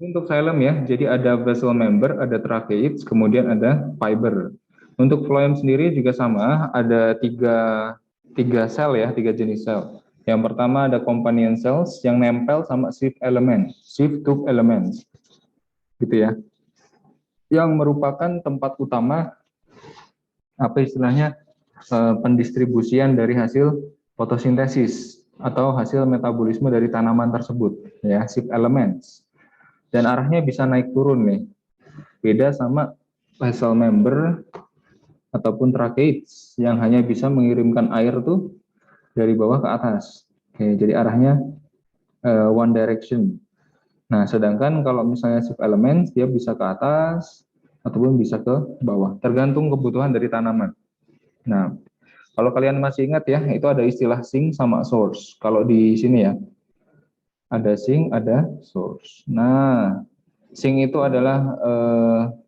Untuk xylem ya, jadi ada vessel member, ada tracheids, kemudian ada fiber. Untuk phloem sendiri juga sama, ada tiga sel ya, tiga jenis sel. Yang pertama ada companion cells yang nempel sama sheath element, sheath tube elements, gitu ya. Yang merupakan tempat utama apa istilahnya pendistribusian dari hasil fotosintesis atau hasil metabolisme dari tanaman tersebut, ya, sheath elements. Dan arahnya bisa naik turun nih. Beda sama vessel member ataupun tracheids yang hanya bisa mengirimkan air tuh dari bawah ke atas. Oke, jadi arahnya one direction. Nah, sedangkan kalau misalnya shift elements dia bisa ke atas ataupun bisa ke bawah, tergantung kebutuhan dari tanaman. Nah, kalau kalian masih ingat ya, itu ada istilah sink sama source. Kalau di sini ya, ada sink, ada source. Nah, sink itu adalah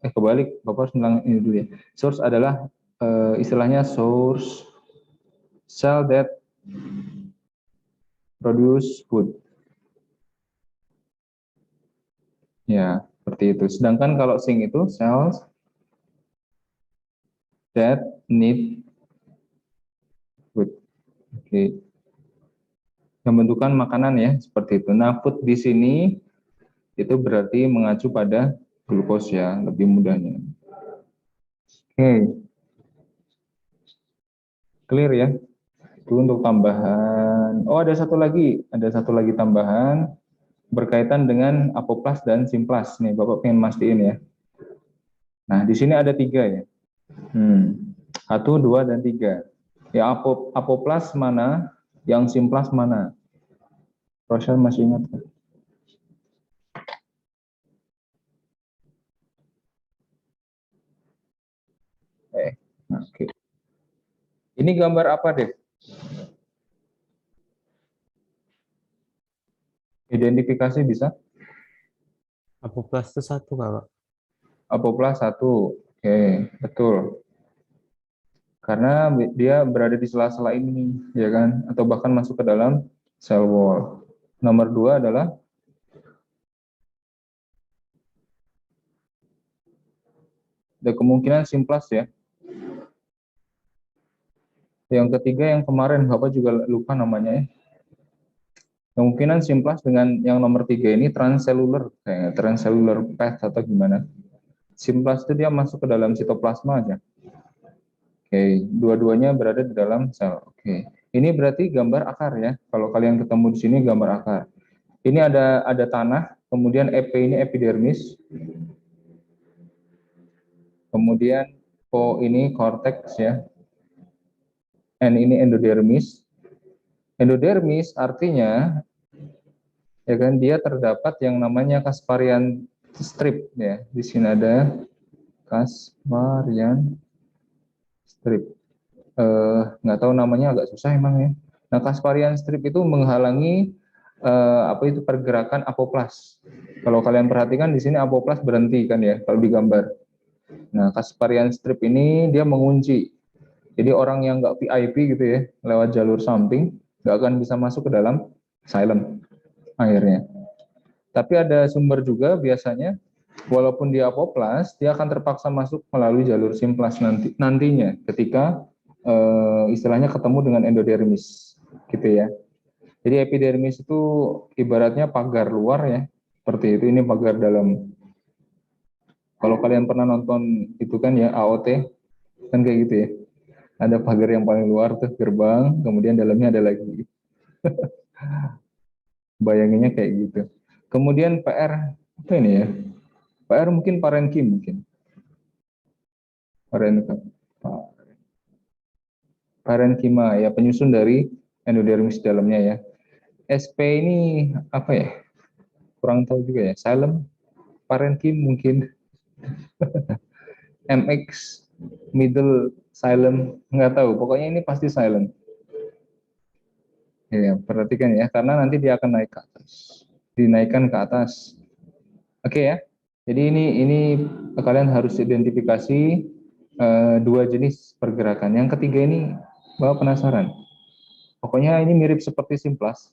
kebalik, Bapak harus bilang ini dulu ya. Source adalah istilahnya source cell that produce food. Ya, seperti itu. Sedangkan kalau sink itu cells that need food. Oke. Pembentukan makanan ya, seperti itu. Nah, food di sini itu berarti mengacu pada glukos ya, lebih mudahnya. Oke, clear ya. Itu untuk tambahan. Oh, ada satu lagi tambahan berkaitan dengan apoplas dan simplas. Nih, Bapak pengen mastiin ya. Nah, di sini ada tiga ya. Satu, dua, dan tiga. Ya, apoplas mana, yang simplas mana? Rochelle masih ingat kan? Oke. Ini gambar apa deh? Identifikasi bisa? Apoplas itu satu, Kak. Apoplas satu. Oke, betul. Karena dia berada di sela-sela ini, ya kan? Atau bahkan masuk ke dalam cell wall. Nomor dua adalah ada kemungkinan simplas ya. Yang ketiga yang kemarin Bapak juga lupa namanya ya. Kemungkinan simplas dengan yang nomor tiga ini transcellular, kayak transcellular path atau gimana. Simplas itu dia masuk ke dalam sitoplasma aja. Oke, dua-duanya berada di dalam sel. Oke, ini berarti gambar akar ya. Kalau kalian ketemu di sini gambar akar. Ini ada tanah, kemudian EP ini epidermis, kemudian O ini cortex ya, N ini endodermis. Endodermis artinya ya kan dia terdapat yang namanya Casparian strip ya. Di sini ada Casparian strip. Nggak tahu namanya, agak susah emang ya. Nah, Casparian strip itu menghalangi apa itu pergerakan apoplas. Kalau kalian perhatikan di sini apoplas berhenti kan ya kalau digambar. Nah, Casparian strip ini dia mengunci. Jadi orang yang nggak VIP gitu ya, lewat jalur samping, nggak akan bisa masuk ke dalam xylem akhirnya. Tapi ada sumber juga biasanya, walaupun dia apoplas, dia akan terpaksa masuk melalui jalur simplas nantinya ketika istilahnya ketemu dengan endodermis, gitu ya. Jadi epidermis itu ibaratnya pagar luar ya, seperti itu. Ini pagar dalam. Kalau kalian pernah nonton itu kan ya AOT, kan kayak gitu ya. Ada pagar yang paling luar tuh gerbang, kemudian dalamnya ada lagi. Bayanginnya kayak gitu. Kemudian PR apa ini ya? PR mungkin parenkim mungkin. Parenkima ya, penyusun dari endodermis dalamnya ya. SP ini apa ya? Kurang tahu juga ya. Xylem, parenkim mungkin. MX, middle xylem, nggak tahu. Pokoknya ini pasti xylem. Ya, perhatikan ya, karena nanti dia akan naik ke atas. Dinaikkan ke atas. Oke ya. Jadi ini kalian harus identifikasi dua jenis pergerakan. Yang ketiga ini Bapak penasaran. Pokoknya ini mirip seperti simplas.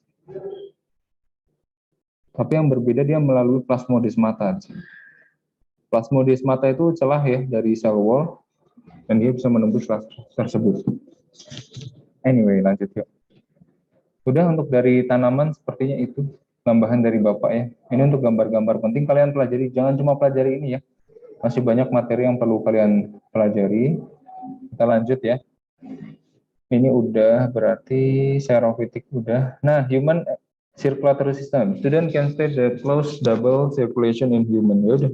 Tapi yang berbeda dia melalui plasmodesmata. Plasmodesmata itu celah ya dari cell wall dan dia bisa menembus celah tersebut. Anyway, lanjut yuk. Udah untuk dari tanaman sepertinya itu tambahan dari Bapak ya. Ini untuk gambar-gambar penting kalian pelajari. Jangan cuma pelajari ini ya. Masih banyak materi yang perlu kalian pelajari. Kita lanjut ya. Ini udah berarti serofitik udah. Nah, human circulatory system. Student can state the closed double circulation in human. Ya udah.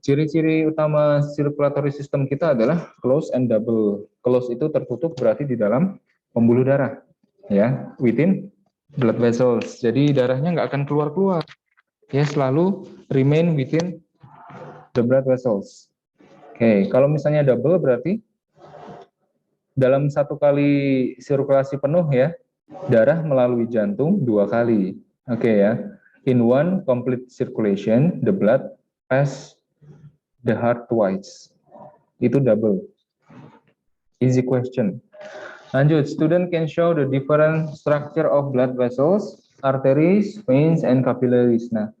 Ciri-ciri utama circulatory system kita adalah close and double. Close itu tertutup berarti di dalam pembuluh darah, ya, within blood vessels. Jadi darahnya nggak akan keluar-keluar, ya selalu remain within the blood vessels. Oke, kalau misalnya double berarti dalam satu kali sirkulasi penuh ya, darah melalui jantung 2 kali. Oke ya, in one complete circulation, the blood pass the heart twice. Itu double. Easy question. Lanjut, student can show the different structure of blood vessels, arteries, veins, and capillaries. Nah,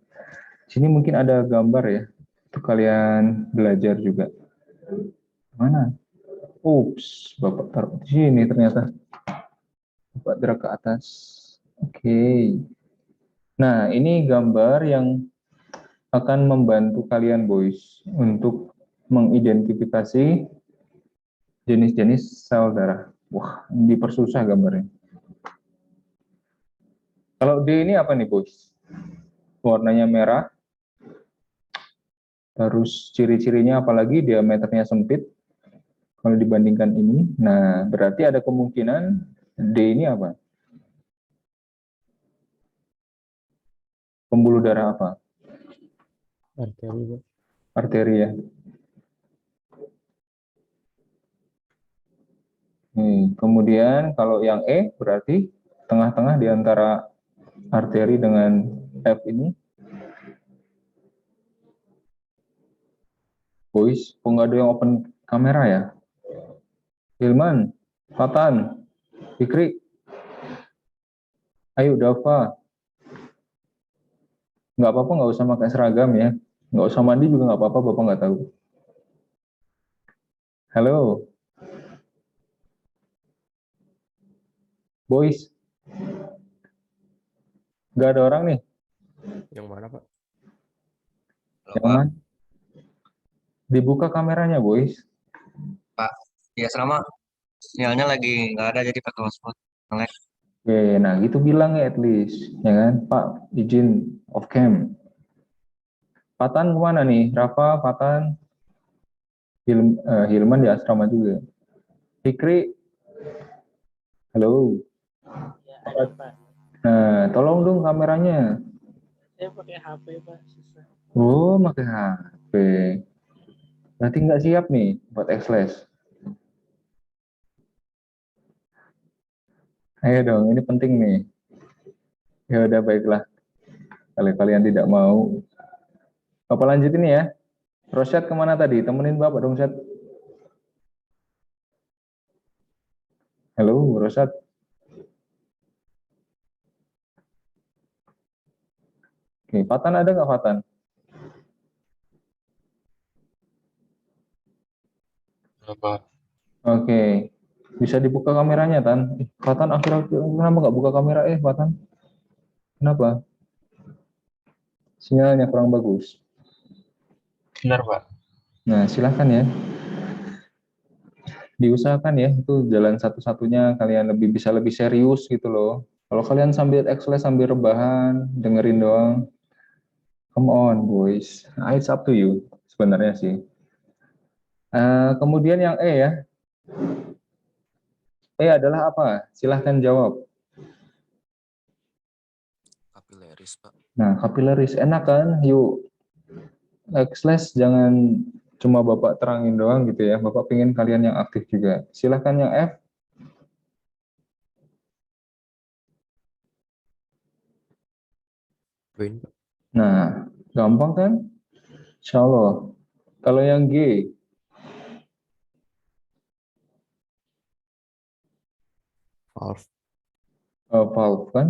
sini mungkin ada gambar ya, untuk kalian belajar juga. Mana? Ups, Bapak taruh di sini ternyata. Bapak drag ke atas. Oke. Nah, ini gambar yang akan membantu kalian, boys, untuk mengidentifikasi jenis-jenis sel darah. Wah, dipersusah gambarnya. Kalau D ini apa nih, boys? Warnanya merah. Terus ciri-cirinya apalagi diameternya sempit. Kalau dibandingkan ini, nah berarti ada kemungkinan D ini apa? Pembuluh darah apa? Arteri, Pak. Arteri ya. Kemudian kalau yang E berarti tengah-tengah di antara arteri dengan F ini. Boys, kok nggak ada yang open kamera ya? Hilman, Fatan, Fikri, ayo Dava. Nggak apa-apa, nggak usah pakai seragam ya. Nggak usah mandi juga nggak apa-apa, Bapak nggak tahu. Halo, boys. Nggak ada orang nih. Yang mana, Pak? Halo, Yang Pak. mana? Dibuka kameranya, boys. Pak, ya selama sinyalnya lagi nggak ada jadi pakai hotspot. Nge-lag. Oke, nah gitu bilang ya at least, ya kan? Pak, izin off cam. Fatan kemana nih? Rafa, Fatan, Hilman di asrama juga. Fikri, halo. Ya, ada Pak. Nah, tolong dong kameranya. Saya pakai HP Pak, susah. Oh, pakai HP. Berarti nggak siap nih buat X-Flash. Ayo dong, ini penting nih. Ya udah baiklah. Kalau kalian tidak mau, Bapak lanjut ini ya. Rosyad kemana tadi? Temenin Bapak dong, Syad. Halo, Rosyad. Oke, Fatan ada nggak Fatan? Apa? Oke, bisa dibuka kameranya, Tan. Fatan akhir-akhir kenapa nggak buka kamera? Fatan, kenapa? Sinyalnya kurang bagus. Benar, Pak. Nah, silahkan ya. Diusahakan ya, itu jalan satu-satunya kalian bisa lebih serius gitu loh. Kalau kalian sambil X-Flash, sambil rebahan, dengerin doang, come on, boys. Nah, it's up to you, sebenarnya sih. Kemudian yang E ya. E adalah apa? Silahkan jawab. Kapileris, Pak. Nah, capillaries. Enak kan? Yuk, X-Flash jangan cuma Bapak terangin doang gitu ya. Bapak pengen kalian yang aktif juga. Silahkan yang F. Vein, Pak. Nah, gampang kan? Insya Allah. Kalau yang G, Valve. valve kan?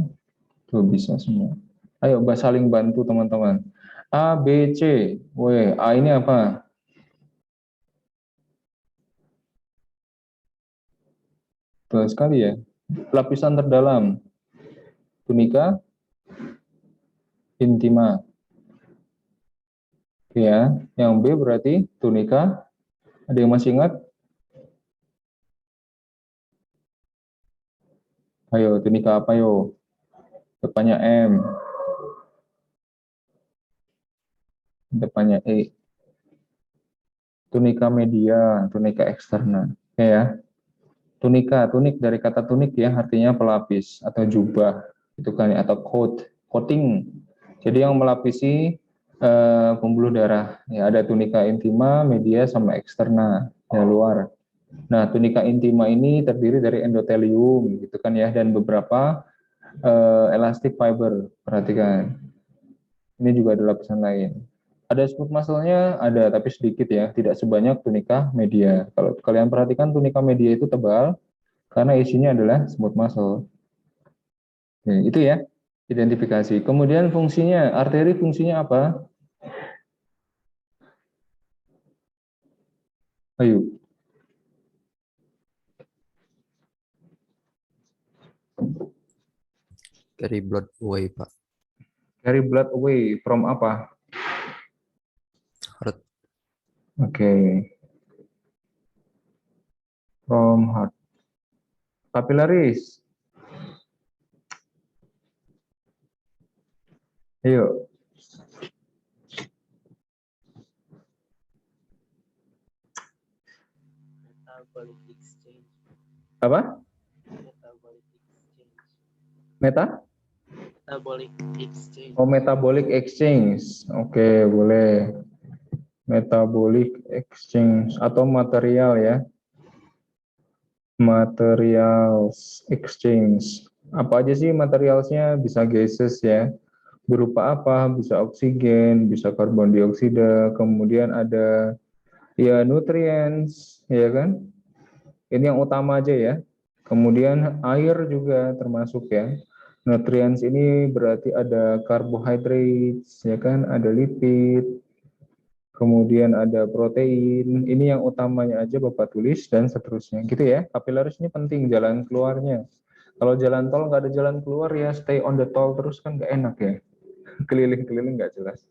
Tuh bisa semua. Ayo saling bantu teman-teman. A, B, C. W. A ini apa? Betul sekali ya. Lapisan terdalam. Tunika intima. Oke ya. Yang B berarti tunika. Ada yang masih ingat? Ayo, tunika apa yo? Depannya M. Depannya E. Tunika media, tunika eksterna. Oke ya. Tunika, tunik dari kata tunik ya, artinya pelapis atau jubah, itu kan ya, atau coating. Jadi yang melapisi pembuluh darah. Ya, ada tunika intima, media, sama eksterna, ya luar. Nah, tunika intima ini terdiri dari endotelium, gitu kan ya, dan beberapa elastic fiber. Perhatikan. Ini juga ada lapisan lain. Ada smooth muscle-nya, ada, tapi sedikit ya, tidak sebanyak tunika media. Kalau kalian perhatikan tunika media itu tebal, karena isinya adalah smooth muscle. Nah, itu ya, identifikasi. Kemudian fungsinya, arteri fungsinya apa? Ayo. Carry blood away, Pak. Carry blood away from apa? Heart. Oke. From heart. Capillaries. Ayo. Metabolic exchange. Apa? Metabolic exchange. Metabolic exchange. Oh, metabolic exchange. Oke, boleh. Metabolic exchange atau material ya. Materials exchange. Apa aja sih materialsnya? Bisa gases ya. Berupa apa? Bisa oksigen, bisa karbon dioksida, kemudian ada ya nutrients, ya kan? Ini yang utama aja ya. Kemudian air juga termasuk ya. Nutrients ini berarti ada carbohydrates, ya kan? Ada lipid, kemudian ada protein. Ini yang utamanya aja Bapak tulis dan seterusnya. Gitu ya. Capillaries ini penting jalan keluarnya. Kalau jalan tol nggak ada jalan keluar ya stay on the toll terus kan nggak enak ya. Keliling-keliling nggak jelas.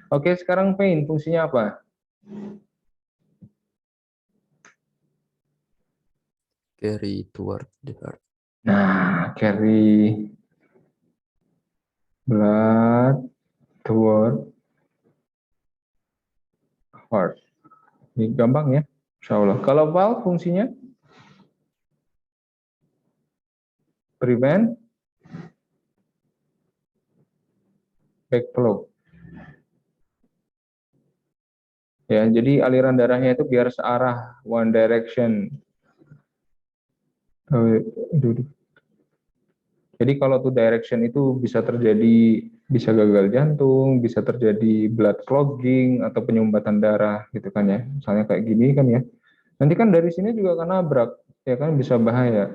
Oke, sekarang vein fungsinya apa? Carry toward the heart. Nah, carry blood toward heart. Ini gampang ya, insya Allah. Kalau valve fungsinya prevent backflow. Ya, jadi aliran darahnya itu biar searah, one direction. Jadi kalau two direction itu bisa terjadi, bisa gagal jantung, bisa terjadi blood clogging atau penyumbatan darah gitu kan ya. Misalnya kayak gini kan ya. Nanti kan dari sini juga kan nabrak, ya kan bisa bahaya.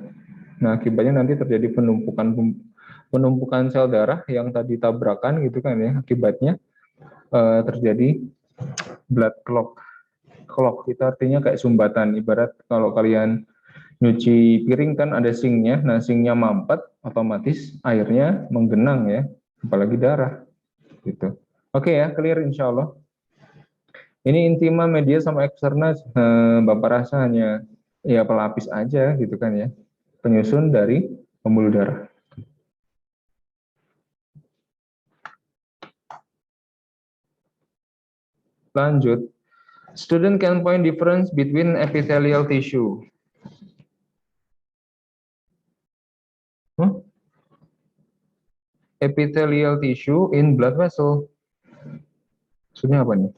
Nah, akibatnya nanti terjadi penumpukan sel darah yang tadi tabrakan gitu kan ya. Akibatnya terjadi blood clot. Clot itu artinya kayak sumbatan. Ibarat kalau kalian nyuci piring kan ada sinknya, nah sinknya mampet, otomatis airnya menggenang ya, apalagi darah gitu. Oke ya, clear insya Allah. Ini intima, media, sama eksterna, Bapak rasa hanya ya pelapis aja gitu kan ya, penyusun dari pembuluh darah. Lanjut, student can point difference between epithelial tissue. Epithelial tissue in blood vessel. Maksudnya apa nih?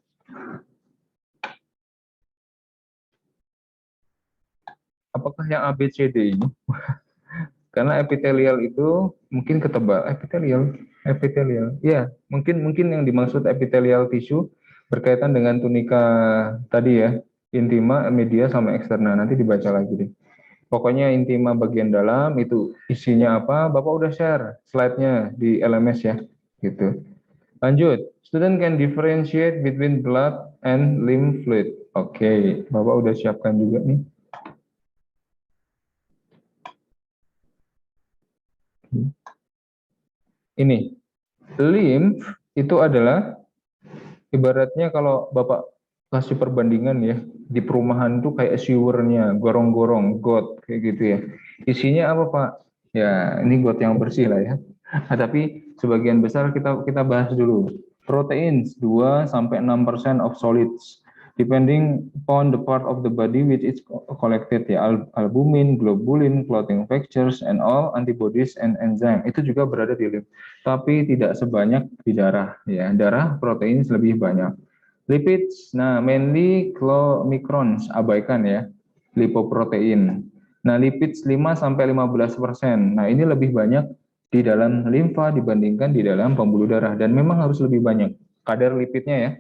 Apakah yang ABCD ini? Karena epithelial itu mungkin ketebal. Epithelial. Ya, mungkin yang dimaksud epithelial tissue berkaitan dengan tunika tadi ya, intima, media, sama eksterna. Nanti dibaca lagi deh. Pokoknya intima bagian dalam itu isinya apa? Bapak udah share slide-nya di LMS ya. gitu. Lanjut, student can differentiate between blood and lymph fluid. Oke, Bapak udah siapkan juga nih. Ini, lymph itu adalah ibaratnya kalau Bapak kasih perbandingan ya, di perumahan tuh kayak sewernya, gorong-gorong, got kayak gitu ya. Isinya apa Pak? Ya, ini got yang bersih lah ya. Nah, tapi sebagian besar kita bahas dulu. Proteins 2 sampai 6% of solids depending upon the part of the body which is collected ya, albumin, globulin, clotting factors and all antibodies and enzyme itu juga berada di lymph, tapi tidak sebanyak di darah ya. Darah protein lebih banyak. Lipids, nah mainly chylomicrons, abaikan ya, lipoprotein. Nah, lipids 5 sampai 15%. Nah, ini lebih banyak di dalam limfa dibandingkan di dalam pembuluh darah dan memang harus lebih banyak kadar lipidnya ya.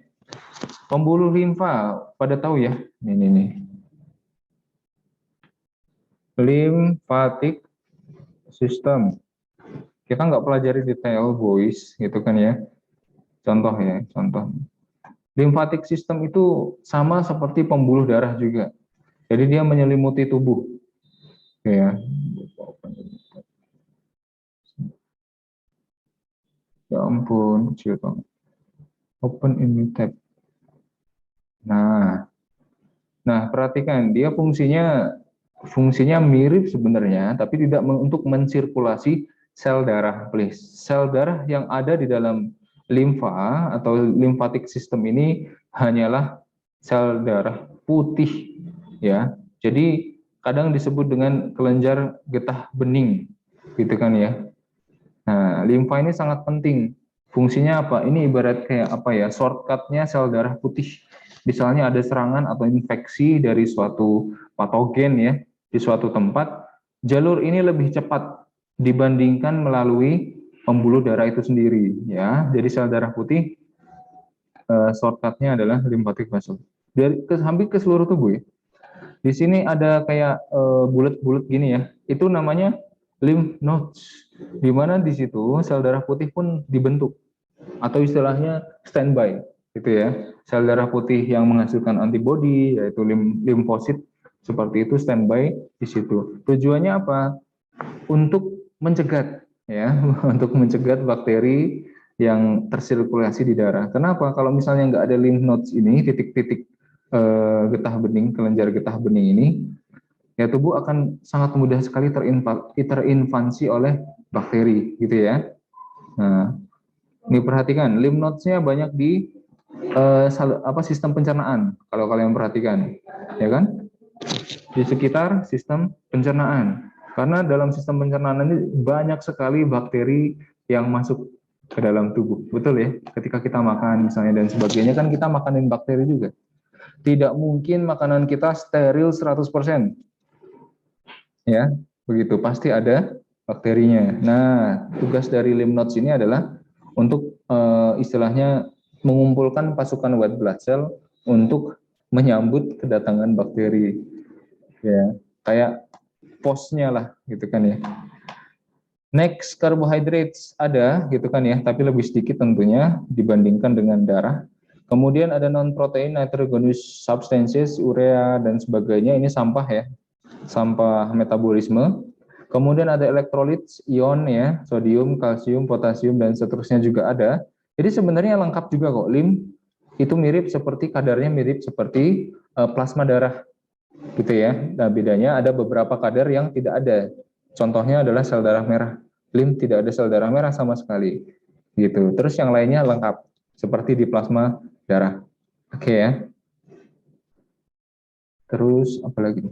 Pembuluh limfa pada tahu ya. Ini nih. Lymphatic system. Kita nggak pelajari detail boys gitu kan ya. Contoh ya, contoh. Lymphatic system itu sama seperti pembuluh darah juga. Jadi dia menyelimuti tubuh. Ya. Ya ampun, kecil banget. Open in new tab. Nah, perhatikan dia fungsinya mirip sebenarnya, tapi tidak untuk mensirkulasi sel darah, please. Sel darah yang ada di dalam limfa atau lymphatic system ini hanyalah sel darah putih, ya. Jadi kadang disebut dengan kelenjar getah bening, gitu kan ya. Nah, limfa ini sangat penting. Fungsinya apa? Ini ibarat kayak apa ya? Shortcutnya sel darah putih. Misalnya ada serangan atau infeksi dari suatu patogen ya di suatu tempat, jalur ini lebih cepat dibandingkan melalui pembuluh darah itu sendiri ya. Jadi sel darah putih shortcutnya adalah lymphatic vessel. Hampir ke seluruh tubuh ya. Di sini ada kayak bulat-bulat gini ya. Itu namanya lymph nodes. Di mana di situ sel darah putih pun dibentuk atau istilahnya standby gitu ya. Sel darah putih yang menghasilkan antibodi yaitu limfosit seperti itu standby di situ. Tujuannya apa? Untuk mencegat ya, untuk mencegat bakteri yang tersirkulasi di darah. Kenapa? Kalau misalnya nggak ada lymph nodes ini, titik-titik getah bening, kelenjar getah bening ini, ya tubuh akan sangat mudah sekali terinvasi oleh bakteri, gitu ya. Nah, ini perhatikan, lymph nodes-nya banyak di sistem pencernaan. Kalau kalian perhatikan, ya kan? Di sekitar sistem pencernaan. Karena dalam sistem pencernaan ini banyak sekali bakteri yang masuk ke dalam tubuh. Betul ya? Ketika kita makan misalnya dan sebagainya kan kita makanin bakteri juga. Tidak mungkin makanan kita steril 100%. Ya, begitu. Pasti ada bakterinya. Nah, tugas dari lymph nodes ini adalah untuk istilahnya mengumpulkan pasukan white blood cell untuk menyambut kedatangan bakteri. Ya, kayak posnya lah gitu kan ya. Next, carbohydrates ada gitu kan ya, tapi lebih sedikit tentunya dibandingkan dengan darah. Kemudian ada non-protein nitrogenous substances, urea dan sebagainya, ini sampah ya, sampah metabolisme. Kemudian ada elektrolit, ion ya, sodium, kalsium, potasium dan seterusnya juga ada. Jadi sebenarnya lengkap juga kok. Lymph itu mirip seperti kadarnya mirip seperti plasma darah gitu ya. Nah, bedanya ada beberapa kadar yang tidak ada. Contohnya adalah sel darah merah. Lymph tidak ada sel darah merah sama sekali. Gitu. Terus yang lainnya lengkap seperti di plasma darah. Oke ya. Terus apa lagi?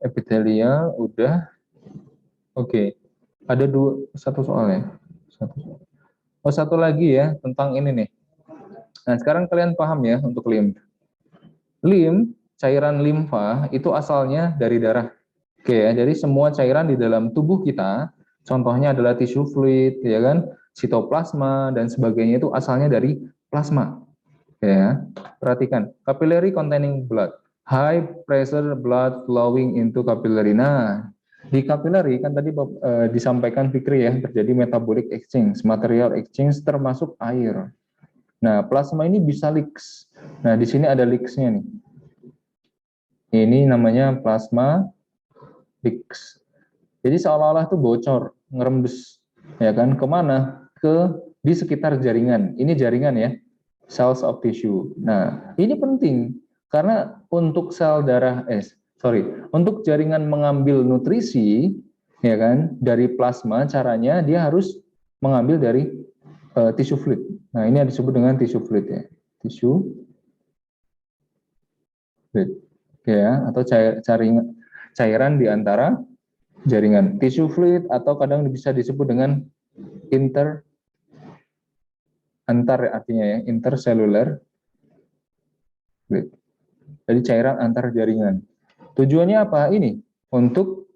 Epitelial udah. Oke. Ada satu soal ya. Satu lagi ya tentang ini nih. Nah, sekarang kalian paham ya untuk lymph. Lymph, cairan limfa itu asalnya dari darah. Oke ya, jadi semua cairan di dalam tubuh kita, contohnya adalah tisu fluid, ya kan, sitoplasma dan sebagainya itu asalnya dari plasma. Ya, perhatikan, capillary containing blood, high pressure blood flowing into capillary. Nah, Di kapilari kan tadi disampaikan Fikri ya, terjadi metabolic exchange, material exchange termasuk air. Nah, plasma ini bisa leaks. Nah, di sini ada leaks-nya nih. Ini namanya plasma leaks. Jadi seolah-olah tuh bocor, ngerembes, ya kan? Kemana? Di sekitar jaringan. Ini jaringan ya, cells of tissue. Nah, ini penting karena untuk sel darah, untuk jaringan mengambil nutrisi, ya kan? Dari plasma, caranya dia harus mengambil dari tissue fluid. Nah, ini disebut dengan tissue fluid ya. Tissue fluid. Ya, atau cairan di antara jaringan. Tissue fluid atau kadang bisa disebut dengan antar artinya ya, intercellular fluid. Jadi cairan antar jaringan. Tujuannya apa? Ini untuk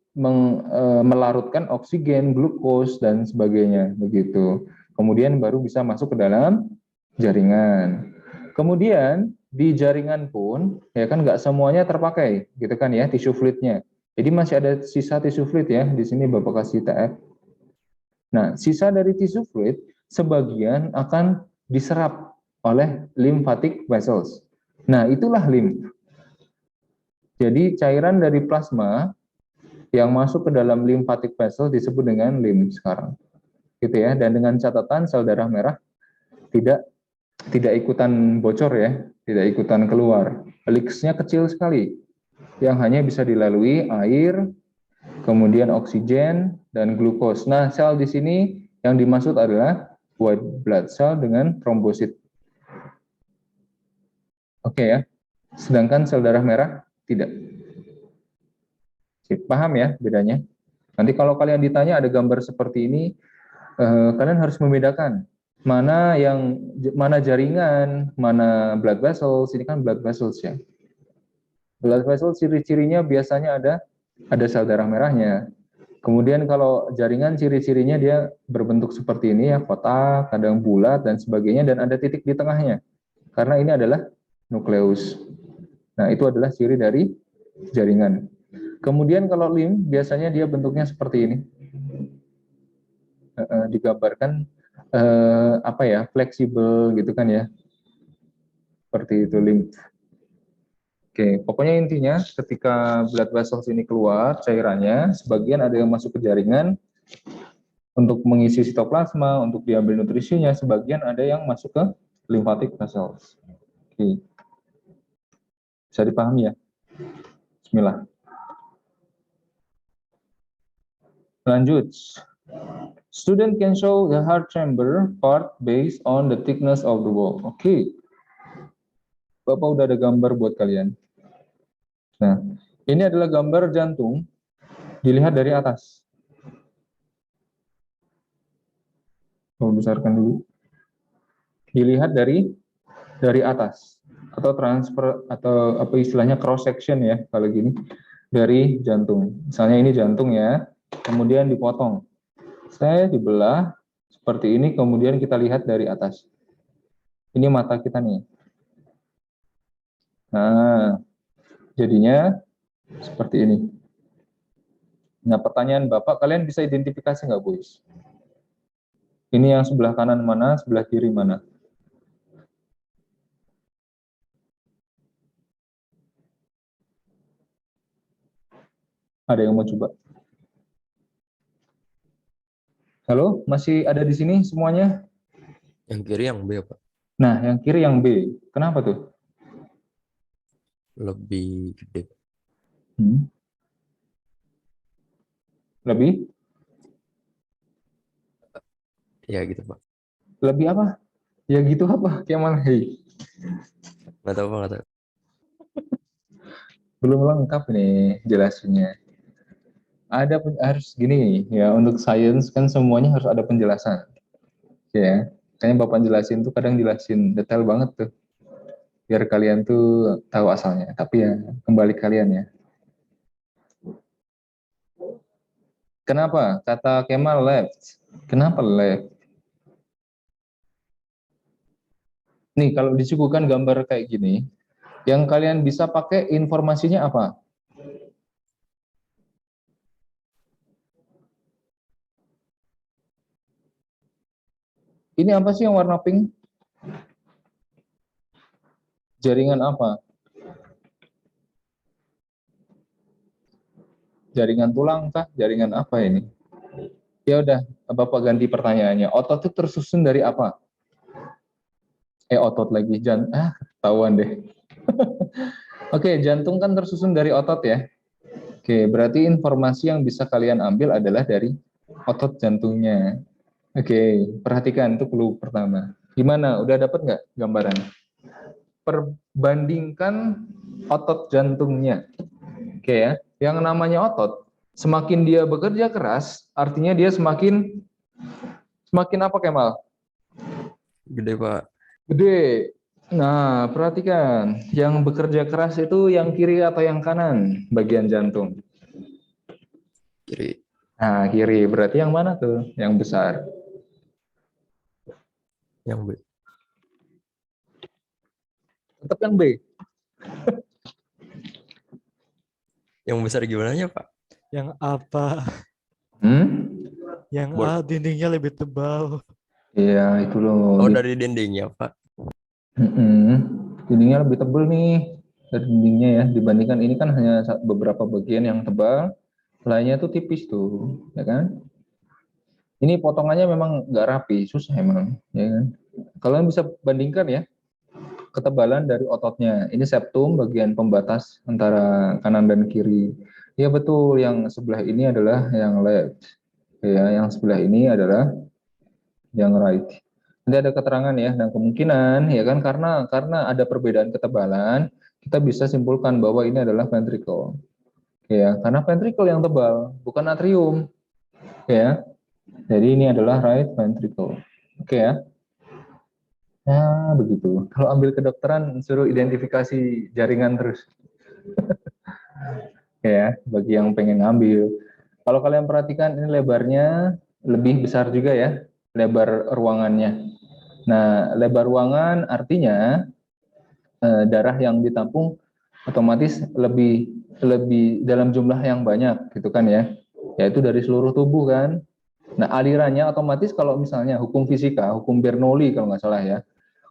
melarutkan oksigen, glukos dan sebagainya begitu. Kemudian baru bisa masuk ke dalam jaringan. Kemudian di jaringan pun ya kan nggak semuanya terpakai, gitu kan ya tissue fluidnya. Jadi masih ada sisa tissue fluid ya. Di sini Bapak kasih TF. Nah, sisa dari tissue fluid sebagian akan diserap oleh lymphatic vessels. Nah, itulah lymph. Jadi cairan dari plasma yang masuk ke dalam lymphatic vessel disebut dengan lymph sekarang. Gitu ya. Dan dengan catatan sel darah merah tidak ikutan bocor ya, tidak ikutan keluar. Leaks-nya kecil sekali. Yang hanya bisa dilalui air, kemudian oksigen dan glukos. Nah, sel di sini yang dimaksud adalah white blood cell dengan trombosit. Oke ya. Sedangkan sel darah merah tidak. Paham ya bedanya? Nanti kalau kalian ditanya ada gambar seperti ini, kalian harus membedakan mana jaringan, mana blood vessels. Ini kan blood vessels ya. Blood vessels ciri-cirinya biasanya ada sel darah merahnya. Kemudian kalau jaringan ciri-cirinya dia berbentuk seperti ini ya, kotak, kadang bulat dan sebagainya, dan ada titik di tengahnya. Karena ini adalah nukleus. Nah, itu adalah ciri dari jaringan. Kemudian kalau lymph biasanya dia bentuknya seperti ini. Digambarkan fleksibel gitu kan ya. Seperti itu lymph. Oke, pokoknya intinya ketika blood vessels ini keluar cairannya, sebagian ada yang masuk ke jaringan untuk mengisi sitoplasma, untuk diambil nutrisinya, sebagian ada yang masuk ke lymphatic vessels. Oke. Bisa dipahami ya? Bismillah. Lanjut. Student can show the heart chamber part based on the thickness of the wall. Oke. Bapak udah ada gambar buat kalian. Nah, ini adalah gambar jantung dilihat dari atas. Besarkan dulu. Dilihat dari atas atau transfer atau apa istilahnya cross section ya kalau gini dari jantung. Misalnya ini jantung ya, kemudian dipotong. Saya dibelah seperti ini, kemudian kita lihat dari atas. Ini mata kita nih. Nah, jadinya seperti ini. Nah, pertanyaan Bapak, kalian bisa identifikasi nggak, boys? Ini yang sebelah kanan mana, sebelah kiri mana? Ada yang mau coba? Halo, masih ada di sini semuanya? Yang kiri yang B, Pak. Nah, yang kiri yang B. Kenapa tuh? Lebih gede. Lebih? Ya gitu, Pak. Lebih apa? Ya gitu apa? Kemal, hei. Nggak tahu, Pak. Nggak tahu. Belum lengkap nih jelasinnya. Harus gini ya, untuk sains kan semuanya harus ada penjelasan. Ya, kayaknya Bapak jelasin tuh kadang jelasin detail banget tuh. Biar kalian tuh tahu asalnya. Tapi ya kembali kalian ya. Kenapa? Kata Kemal left. Kenapa left? Nih, kalau disuguhkan gambar kayak gini, yang kalian bisa pakai informasinya apa? Ini apa sih yang warna pink? Jaringan apa? Jaringan tulang kah? Jaringan apa ini? Ya udah, Bapak ganti pertanyaannya. Otot itu tersusun dari apa? Otot lagi. Tahuan deh. Oke, jantung kan tersusun dari otot ya. Oke, berarti informasi yang bisa kalian ambil adalah dari otot jantungnya. Oke, perhatikan itu clue pertama. Gimana? Udah dapat nggak gambaran? Perbandingkan otot jantungnya. Oke ya, yang namanya otot, semakin dia bekerja keras, artinya dia semakin apa Kemal? Gede, Pak. Gede. Nah, perhatikan, yang bekerja keras itu yang kiri atau yang kanan bagian jantung? Kiri. Nah, kiri. Berarti yang mana tuh? Yang besar. Yang B. Tetap yang B. Yang besar gimana ya, Pak? Yang apa? Yang Bol- A dindingnya lebih tebal. Iya, itu loh. Oh, dari dindingnya, Pak. Dindingnya lebih tebal nih dari dindingnya ya, dibandingkan ini kan hanya beberapa bagian yang tebal, lainnya tuh tipis tuh, ya kan? Ini potongannya memang nggak rapi, susah emang, ya kan? Kalian bisa bandingkan ya, ketebalan dari ototnya. Ini septum, bagian pembatas antara kanan dan kiri. Ya betul, yang sebelah ini adalah yang left. Ya, yang sebelah ini adalah yang right. Nanti ada keterangan ya, dan kemungkinan ya kan karena ada perbedaan ketebalan, kita bisa simpulkan bahwa ini adalah ventricle. Ya, karena ventricle yang tebal, bukan atrium. Ya. Jadi ini adalah right ventricle. Oke ya. Nah, begitu. Kalau ambil kedokteran suruh identifikasi jaringan terus. Ya, bagi yang pengen ngambil. Kalau kalian perhatikan ini lebarnya lebih besar juga ya, lebar ruangannya. Nah, lebar ruangan artinya darah yang ditampung otomatis lebih dalam jumlah yang banyak, gitu kan ya. Yaitu dari seluruh tubuh kan. Nah, alirannya otomatis kalau misalnya hukum fisika, hukum Bernoulli kalau nggak salah ya,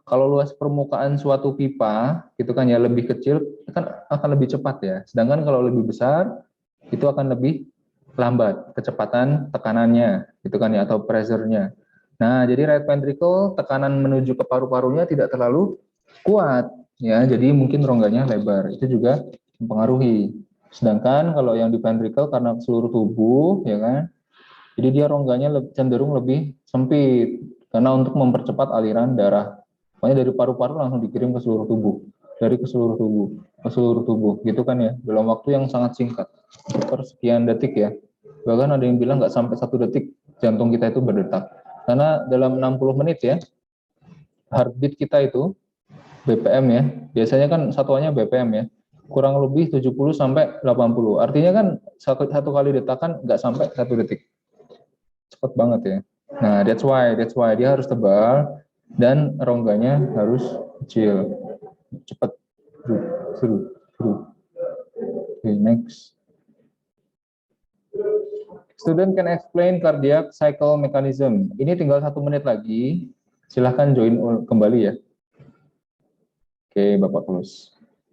kalau luas permukaan suatu pipa gitu kan ya lebih kecil kan akan lebih cepat ya. Sedangkan kalau lebih besar itu akan lebih lambat kecepatan tekanannya gitu kan ya atau pressure-nya. Nah, jadi right ventricle tekanan menuju ke paru-parunya tidak terlalu kuat ya. Jadi mungkin rongganya lebar. Itu juga mempengaruhi. Sedangkan kalau yang di ventricle karena seluruh tubuh ya kan. Jadi dia rongganya cenderung lebih sempit karena untuk mempercepat aliran darah. Makanya dari paru-paru langsung dikirim ke seluruh tubuh, dari ke seluruh tubuh, gitu kan ya, dalam waktu yang sangat singkat, sekitar sekian detik ya. Bahkan ada yang bilang nggak sampai 1 detik jantung kita itu berdetak. Karena dalam 60 menit ya, heartbeat kita itu BPM ya, biasanya kan satuannya BPM ya, kurang lebih 70 sampai 80. Artinya kan satu kali detakan nggak sampai 1 detik. Cepat banget ya. Nah, that's why dia harus tebal dan rongganya harus kecil. Cepat. Seru. Okay, next. Student can explain cardiac cycle mechanism. Ini tinggal 1 menit lagi. Silahkan join kembali ya. Oke, Bapak close.